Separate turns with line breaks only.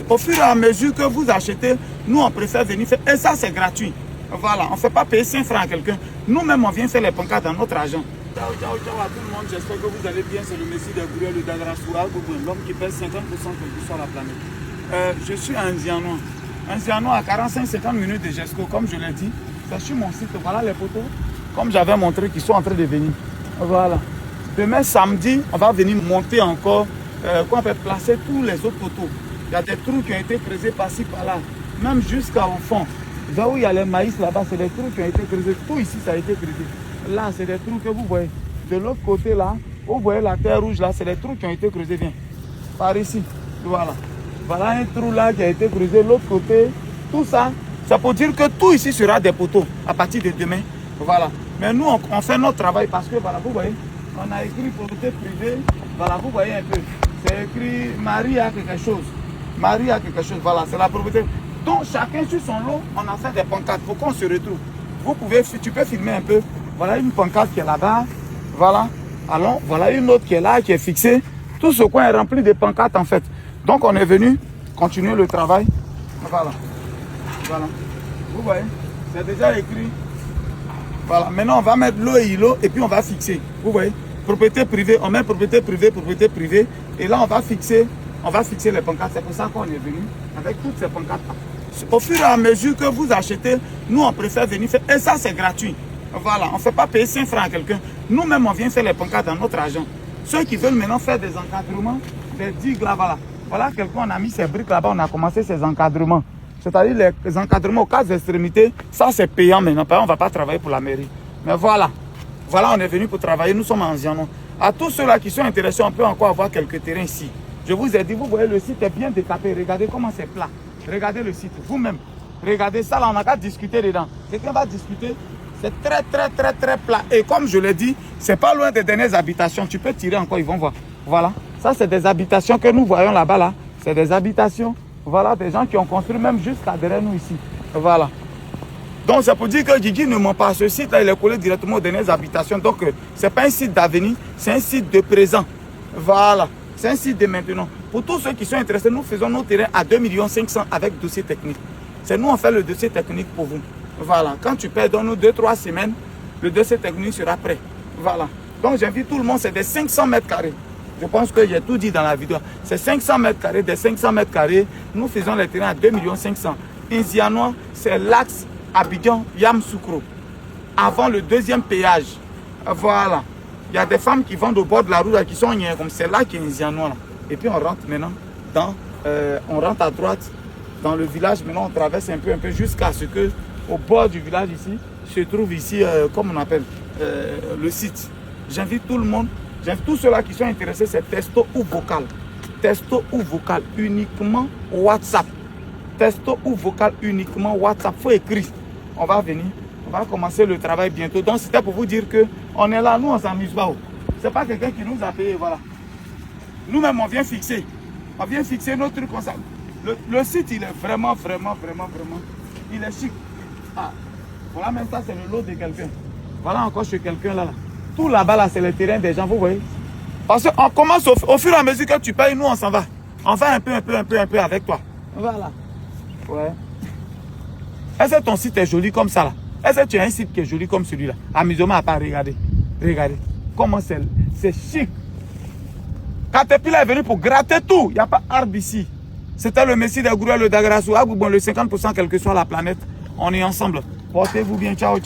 Au fur et à mesure que vous achetez, nous on préfère venir faire. Et ça c'est gratuit. Voilà, on ne fait pas payer 5 francs à quelqu'un. Nous-mêmes on vient faire les pancartes dans notre argent. Ciao, ciao, ciao à tout le monde. J'espère que vous allez bien. C'est le Messie de Gourel, le Dagrassoura, l'homme qui pèse 50% de sur la planète. Je suis un Indianois. Un Indianois à 45-50 minutes de Gesco, comme je l'ai dit. C'est sur mon site. Voilà les poteaux. Comme j'avais montré, qui sont en train de venir. Voilà. Demain samedi, on va venir monter encore. On peut placer tous les autres poteaux. Il y a des trous qui ont été creusés par-ci, par-là. Même jusqu'au fond. Là où il y a le maïs là-bas, c'est des trous qui ont été creusés. Tout ici, ça a été creusé. Là, c'est des trous que vous voyez. De l'autre côté là, vous voyez la terre rouge là, c'est des trous qui ont été creusés. Viens. Par ici. Voilà. Voilà un trou là qui a été creusé. L'autre côté, tout ça, ça peut dire que tout ici sera des poteaux à partir de demain. Voilà. Mais nous, on fait notre travail parce que, voilà, vous voyez, on a écrit propriété privée. Voilà, vous voyez un peu. C'est écrit Marie a quelque chose. Marie a quelque chose. Voilà, c'est la propriété. Donc, chacun sur son lot, on a fait des pancartes. Il faut qu'on se retrouve. Vous pouvez, tu peux filmer un peu. Voilà une pancarte qui est là-bas. Voilà. Alors, voilà une autre qui est là, qui est fixée. Tout ce coin est rempli de pancartes, en fait. Donc, on est venu continuer le travail. Voilà. Voilà. Vous voyez, c'est déjà écrit. Voilà. Maintenant, on va mettre l'eau et l'eau et puis on va fixer. Vous voyez, propriété privée. On met propriété privée. Et là, on va fixer les pancartes. C'est pour ça qu'on est venu avec toutes ces pancartes. Au fur et à mesure que vous achetez, nous, on préfère venir faire. Et ça, c'est gratuit. Voilà, on ne fait pas payer 5 francs à quelqu'un. Nous-mêmes, on vient faire les pancartes dans notre argent. Ceux qui veulent maintenant faire des encadrements, des digues là-bas. Voilà, quelqu'un, on a mis ses briques là-bas, on a commencé ses encadrements. C'est-à-dire les encadrements aux quatre extrémités, ça c'est payant maintenant. On ne va pas travailler pour la mairie. Mais voilà, voilà, on est venu pour travailler, nous sommes en Zianon. À tous ceux-là qui sont intéressés, on peut encore avoir quelques terrains ici. Je vous ai dit, vous voyez, le site est bien décapé. Regardez comment c'est plat. Regardez le site, vous-même. Regardez ça, là, on n'a qu'à discuter dedans. Quelqu'un va discuter. C'est très plat. Et comme je l'ai dit, c'est pas loin des dernières habitations. Tu peux tirer encore, ils vont voir. Voilà. Ça, c'est des habitations que nous voyons là-bas, là. C'est des habitations. Voilà, des gens qui ont construit même jusqu'à derrière nous ici. Voilà. Donc, c'est pour dire que Guigui ne ment pas. Ce site-là, il est collé directement aux dernières habitations. Donc, ce n'est pas un site d'avenir, c'est un site de présent. Voilà. C'est un site de maintenant. Pour tous ceux qui sont intéressés, nous faisons nos terrains à 2 500 000 avec dossier technique. C'est nous, on fait le dossier technique pour vous. Voilà. Quand tu paies, donne-nous 2-3 semaines, le dossier technique sera prêt. Voilà. Donc, j'invite tout le monde, c'est des 500 mètres carrés. Je pense que j'ai tout dit dans la vidéo. C'est 500 mètres carrés, des 500 mètres carrés. Nous faisons les terrains à 2 500 000. Indianois, c'est l'axe Abidjan-Yamoussoukro. Avant le deuxième péage. Voilà. Il y a des femmes qui vendent au bord de la route qui sont comme c'est là qui est Indianois. Et puis on rentre maintenant dans, on rentre à droite dans le village. Maintenant on traverse un peu jusqu'à ce que au bord du village ici se trouve ici, comme on appelle, le site. J'invite tout le monde. J'invite tous ceux-là qui sont intéressés, c'est texto ou vocal. Texto ou vocal, uniquement WhatsApp. Texto ou vocal, uniquement WhatsApp. Il faut écrire. On va venir. On va commencer le travail bientôt. Donc, c'était pour vous dire qu'on est là. Nous, on ne s'amuse pas. Ce n'est pas quelqu'un qui nous a payé. Voilà. Nous-mêmes, on vient fixer. On vient fixer nos trucs comme ça. Le site, il est vraiment. Il est chic. Ah. Voilà, même ça, c'est le lot de quelqu'un. Voilà encore chez quelqu'un là. Tout là-bas, là, c'est le terrain des gens, vous voyez. Parce qu'on commence au fur et à mesure que tu payes, nous, on s'en va. On va un peu avec toi. Voilà. Ouais. Est-ce que ton site est joli comme ça, là? Est-ce que tu as un site qui est joli comme celui-là? Amusement à part, regardez. Regardez. Comment c'est chic. Caterpillar est venu pour gratter tout. Il n'y a pas arbre ici. C'était le Messie de Gourel, le Dagrassoura, le 50%, quelle que soit la planète. On est ensemble. Portez-vous bien. Ciao.